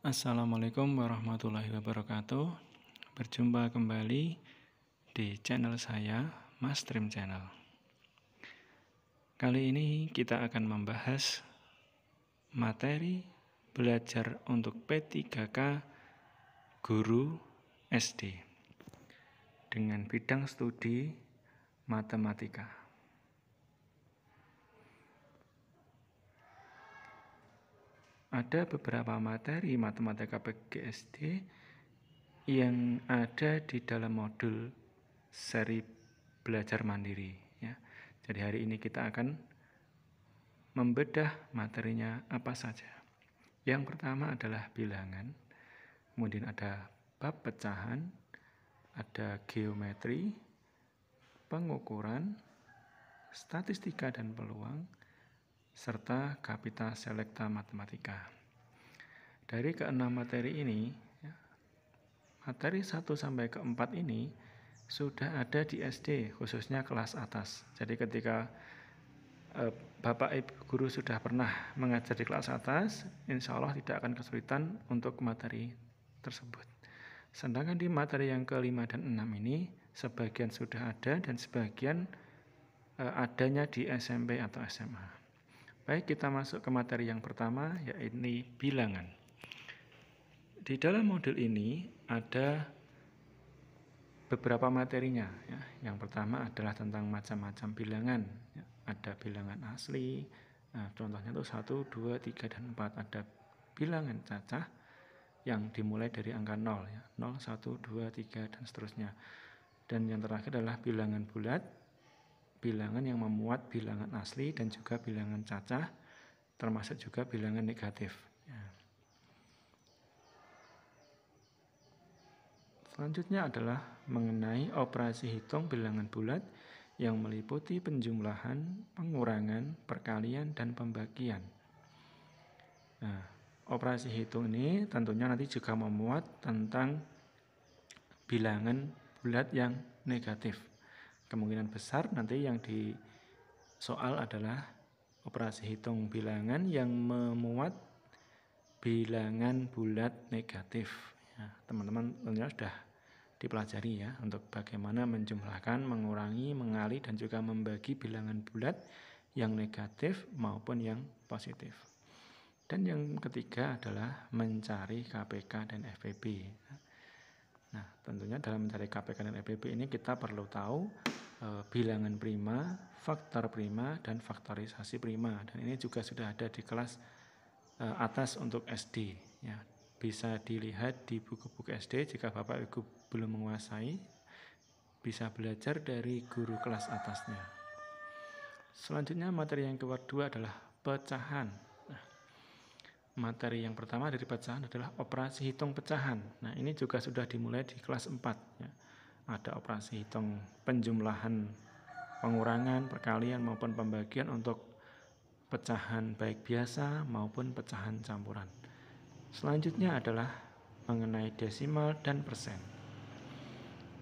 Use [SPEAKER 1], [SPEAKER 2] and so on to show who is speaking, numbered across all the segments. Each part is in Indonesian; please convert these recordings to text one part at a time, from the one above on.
[SPEAKER 1] Assalamualaikum warahmatullahi wabarakatuh. Berjumpa kembali di channel saya, Mas Dream Channel. Kali ini kita akan membahas materi belajar untuk P3K Guru SD dengan bidang studi matematika. Ada beberapa materi matematika PGSD yang ada di dalam modul seri belajar mandiri. Ya. Jadi hari ini kita akan membedah materinya apa saja. Yang pertama adalah bilangan, kemudian ada bab pecahan, ada geometri, pengukuran, statistika dan peluang, serta kapita selekta matematika. Dari keenam materi ini, materi 1 sampai ke 4 ini sudah ada di SD, khususnya kelas atas. Jadi ketika Bapak Ibu guru sudah pernah mengajar di kelas atas, insya Allah tidak akan kesulitan untuk materi tersebut. Sedangkan di materi yang ke-5 dan 6 ini, sebagian sudah ada dan sebagian adanya di SMP atau SMA. Baik, kita masuk ke materi yang pertama, yaitu bilangan. Di dalam modul ini ada beberapa materinya. Ya. Yang pertama adalah tentang macam-macam bilangan. Ya. Ada bilangan asli, nah, contohnya itu 1, 2, 3, dan 4. Ada bilangan cacah yang dimulai dari angka 0. Ya. 0, 1, 2, 3, dan seterusnya. Dan yang terakhir adalah bilangan bulat, bilangan yang memuat bilangan asli dan juga bilangan cacah, termasuk juga bilangan negatif. Ya. Selanjutnya adalah mengenai operasi hitung bilangan bulat yang meliputi penjumlahan, pengurangan, perkalian, dan pembagian. Nah, operasi hitung ini tentunya nanti juga memuat tentang bilangan bulat yang negatif. Kemungkinan besar nanti yang di soal adalah operasi hitung bilangan yang memuat bilangan bulat negatif. Ya, teman-teman tentunya sudah dipelajari ya untuk bagaimana menjumlahkan, mengurangi, mengali, dan juga membagi bilangan bulat yang negatif maupun yang positif. Dan yang ketiga adalah mencari KPK dan FPB. Nah, tentunya dalam mencari KPK dan FPB ini kita perlu tahu bilangan prima, faktor prima, dan faktorisasi prima. Dan ini juga sudah ada di kelas atas untuk SD. Ya. Bisa dilihat di buku-buku SD jika Bapak Ibu belum menguasai, bisa belajar dari guru kelas atasnya. Selanjutnya materi yang kedua adalah pecahan. Nah, materi yang pertama dari pecahan adalah operasi hitung pecahan. Nah, ini juga sudah dimulai di kelas 4. Ya. Ada operasi hitung penjumlahan, pengurangan, perkalian maupun pembagian untuk pecahan baik biasa maupun pecahan campuran. Selanjutnya adalah mengenai desimal dan persen.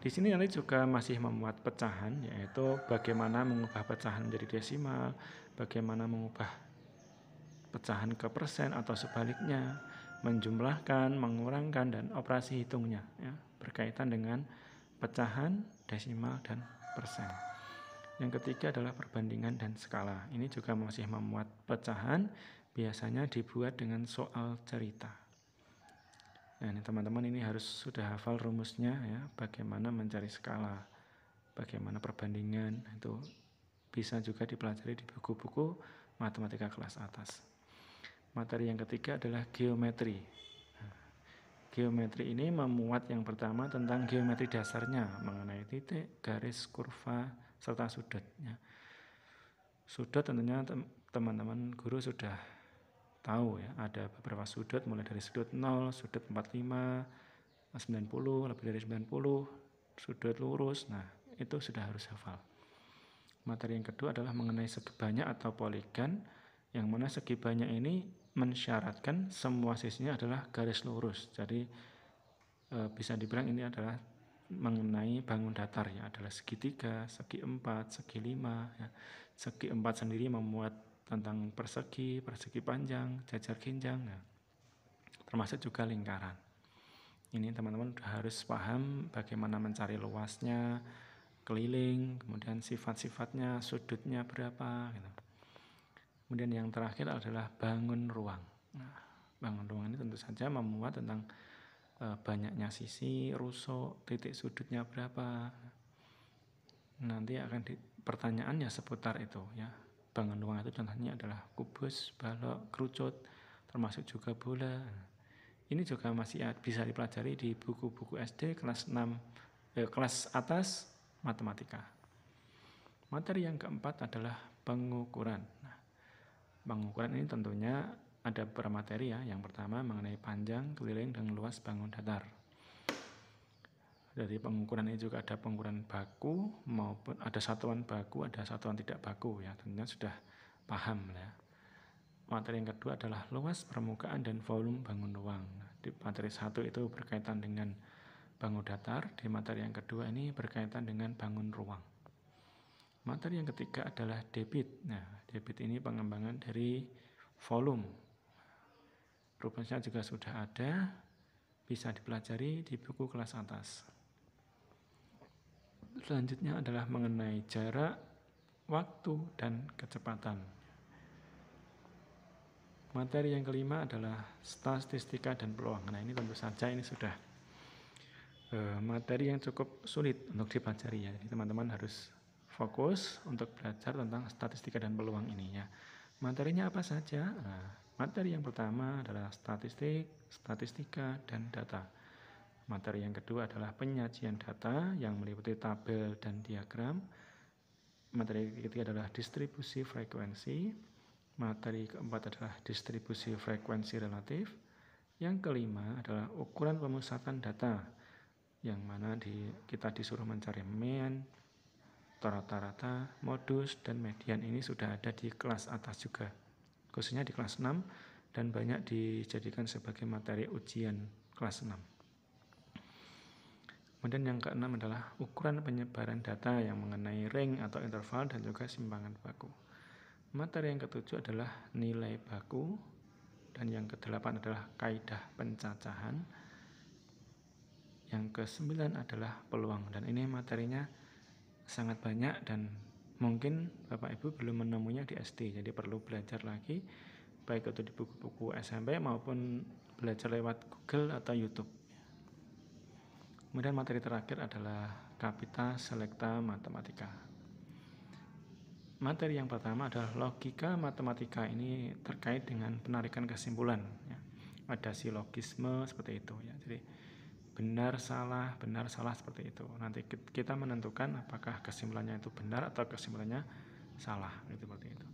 [SPEAKER 1] Di sini nanti juga masih memuat pecahan, yaitu bagaimana mengubah pecahan menjadi desimal, bagaimana mengubah pecahan ke persen atau sebaliknya, menjumlahkan, mengurangkan, dan operasi hitungnya ya, berkaitan dengan pecahan, desimal, dan persen. Yang ketiga adalah perbandingan dan skala. Ini juga masih memuat pecahan, biasanya dibuat dengan soal cerita. Nah, ini teman-teman ini harus sudah hafal rumusnya ya, bagaimana mencari skala, bagaimana perbandingan, itu bisa juga dipelajari di buku-buku matematika kelas atas. Materi yang ketiga adalah geometri. Nah, geometri ini memuat yang pertama tentang geometri dasarnya mengenai titik, garis, kurva, serta sudut. Ya. Sudut tentunya teman-teman guru sudah tahu ya, ada beberapa sudut mulai dari sudut 0, sudut 45, 90, lebih dari 90, sudut lurus. Nah, itu sudah harus hafal. Materi yang kedua adalah mengenai segi banyak atau poligon, yang mana segi banyak ini mensyaratkan semua sisinya adalah garis lurus. Jadi bisa dibilang ini adalah mengenai bangun datar ya, adalah segitiga, segi 4, segi 5 ya. Segi 4 sendiri memuat tentang persegi, persegi panjang, jajar ginjang. Nah, termasuk juga lingkaran. Ini teman-teman harus paham bagaimana mencari luasnya, keliling, kemudian sifat-sifatnya, sudutnya berapa gitu. Kemudian yang terakhir adalah bangun ruang. Nah, bangun ruang ini tentu saja memuat tentang banyaknya sisi, rusuk, titik sudutnya berapa. Nanti akan pertanyaannya seputar itu ya. Bangun ruang itu contohnya adalah kubus, balok, kerucut, termasuk juga bola. Ini juga masih bisa dipelajari di buku-buku SD kelas 6, kelas atas matematika. Materi yang keempat adalah pengukuran. Nah, pengukuran ini tentunya ada beberapa materi ya. Yang pertama mengenai panjang, keliling, dan luas bangun datar. Dari pengukuran ini juga ada pengukuran baku maupun ada satuan baku, ada satuan tidak baku ya. Tentunya sudah paham ya. Materi yang kedua adalah luas permukaan dan volume bangun ruang. Di materi 1 itu berkaitan dengan bangun datar, di materi yang kedua ini berkaitan dengan bangun ruang. Materi yang ketiga adalah debit. Nah, debit ini pengembangan dari volume. Rumusnya juga sudah ada, bisa dipelajari di buku kelas atas. Selanjutnya adalah mengenai jarak, waktu, dan kecepatan. Materi yang kelima adalah statistika dan peluang. Nah, ini tentu saja ini sudah materi yang cukup sulit untuk dipelajari ya. Jadi teman-teman harus fokus untuk belajar tentang statistika dan peluang ini ya. Materinya apa saja? Nah, materi yang pertama adalah statistik, statistika, dan data. Materi yang kedua adalah penyajian data yang meliputi tabel dan diagram. Materi ketiga adalah distribusi frekuensi. Materi keempat adalah distribusi frekuensi relatif. Yang kelima adalah ukuran pemusatan data, yang mana kita disuruh mencari mean, rata-rata, modus, dan median. Ini sudah ada di kelas atas juga, khususnya di kelas 6 dan banyak dijadikan sebagai materi ujian kelas 6. Kemudian yang keenam adalah ukuran penyebaran data yang mengenai ring atau interval dan juga simpangan baku. Materi yang ketujuh adalah nilai baku, dan yang kedelapan adalah kaidah pencacahan. Yang kesembilan adalah peluang, dan ini materinya sangat banyak dan mungkin Bapak Ibu belum menemunya di SD, jadi perlu belajar lagi, baik itu di buku-buku SMP maupun belajar lewat Google atau YouTube. Kemudian materi terakhir adalah Kapita Selekta Matematika. Materi yang pertama adalah logika matematika. Ini terkait dengan penarikan kesimpulan ya. Ada silogisme seperti itu ya. Jadi benar salah seperti itu. Nanti kita menentukan apakah kesimpulannya itu benar atau kesimpulannya salah gitu, seperti itu.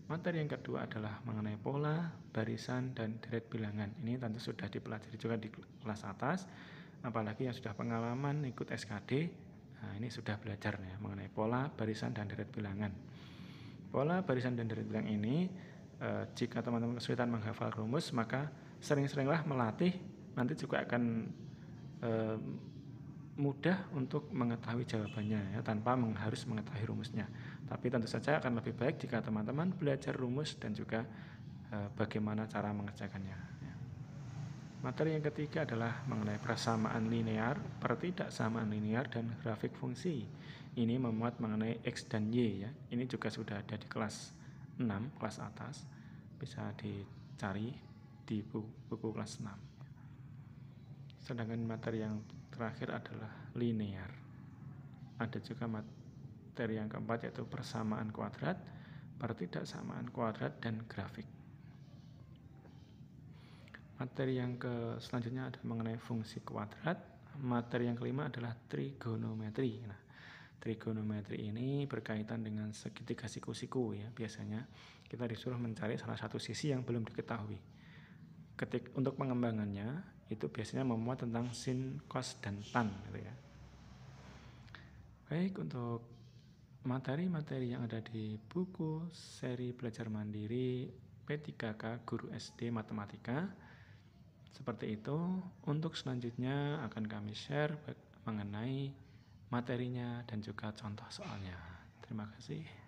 [SPEAKER 1] Materi yang kedua adalah mengenai pola, barisan, dan deret bilangan. Ini tentu sudah dipelajari juga di kelas atas. Apalagi yang sudah pengalaman ikut SKD, nah ini sudah belajar ya mengenai pola, barisan, dan deret bilangan. Pola, barisan, dan deret bilangan ini jika teman-teman kesulitan menghafal rumus, maka sering-seringlah melatih, nanti juga akan mudah untuk mengetahui jawabannya ya, tanpa harus mengetahui rumusnya. Tapi tentu saja akan lebih baik jika teman-teman belajar rumus dan juga bagaimana cara mengerjakannya ya. Materi yang ketiga adalah mengenai persamaan linear, pertidaksamaan linear, dan grafik fungsi. Ini memuat mengenai X dan Y ya. Ini juga sudah ada di kelas 6, kelas atas. Bisa dicari di buku kelas 6. Sedangkan materi yang terakhir adalah linear. Ada juga materi yang keempat yaitu persamaan kuadrat, pertidaksamaan kuadrat, dan grafik. Materi yang selanjutnya adalah mengenai fungsi kuadrat. Materi yang kelima adalah trigonometri. Nah, trigonometri ini berkaitan dengan segitiga siku-siku ya. Biasanya kita disuruh mencari salah satu sisi yang belum diketahui. Untuk pengembangannya itu biasanya memuat tentang sin, cos, dan tan gitu ya. Baik, untuk materi-materi yang ada di buku seri belajar mandiri P3K Guru SD Matematika seperti itu. Untuk selanjutnya akan kami share mengenai materinya dan juga contoh soalnya. Terima kasih.